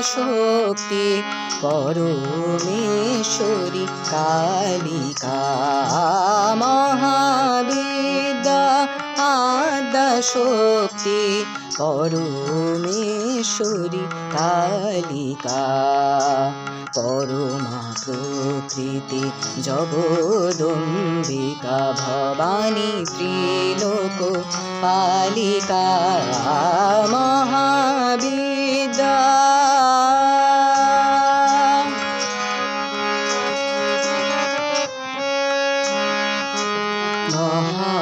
শক্তি পরমেশ্বরী কালিকা মহাবিদ্যা আদ্যা শক্তি পরমেশ্বরী কালিকা পরমা প্রকৃতি জগদম্বিকা ভবানী ত্রিলোক পালিকা মহাবিদ্যা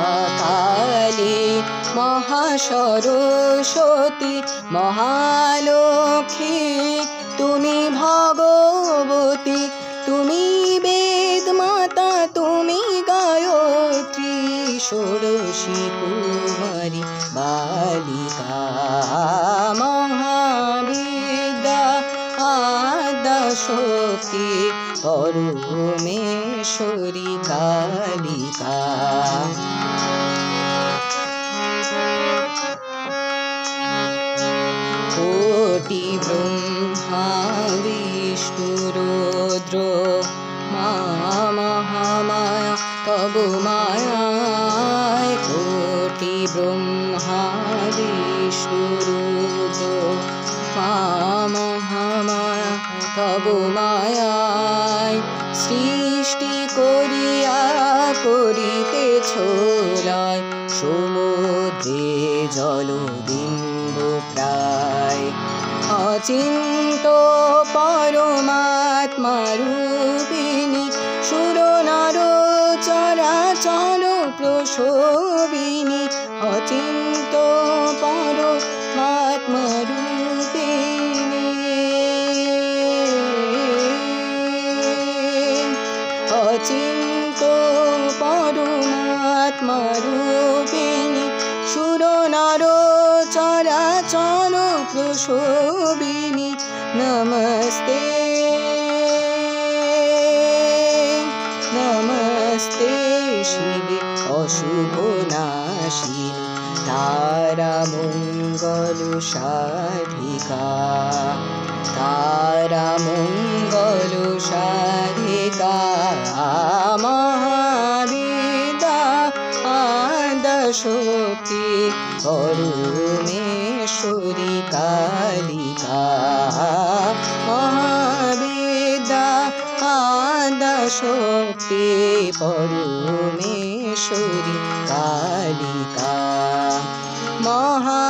মহাকালী মহাসরস্বতী মহালক্ষ্মী তুমি ভগবতী তুমি বেদ মাতা তুমি গায়ত্রী ষোড়শী কুমারী বালিকা মহাবিদ্যা আদ্যা শক্তি পরমেশ্বরী কালিকা কোটি ব্রহ্মা বিষ্ণু রুদ্র মা মহামায়া তব মায়ায় কোটি ব্রহ্মা বিষ্ণু রুদ্র মা মহামায়া তব মায়ায় সৃষ্টি করিয়া করিতেছ লয় সমুদ্রে জলবিন্দু প্রায় অচিন্ত পরমাত্মা রূপিণী সুর নর চরাচর প্রসবিনী অচিন্ত পরমাত্মা রূপিণী অচিন্ত পরমাত্মা রূপিণী সুর নর চরাচর প্রসবিনী নমস্তে নমস্তে শিবে অশুভ নাশিনী তারা মঙ্গল সাধিকা তারা মঙ্গল সাধিকা মহাবিদ্যা আদ্যা শক্তি পরমেশ্বরী কালিকা মহাবিদ্যা আদ্যা শক্তি পরমেশ্বরী কালিকা মহা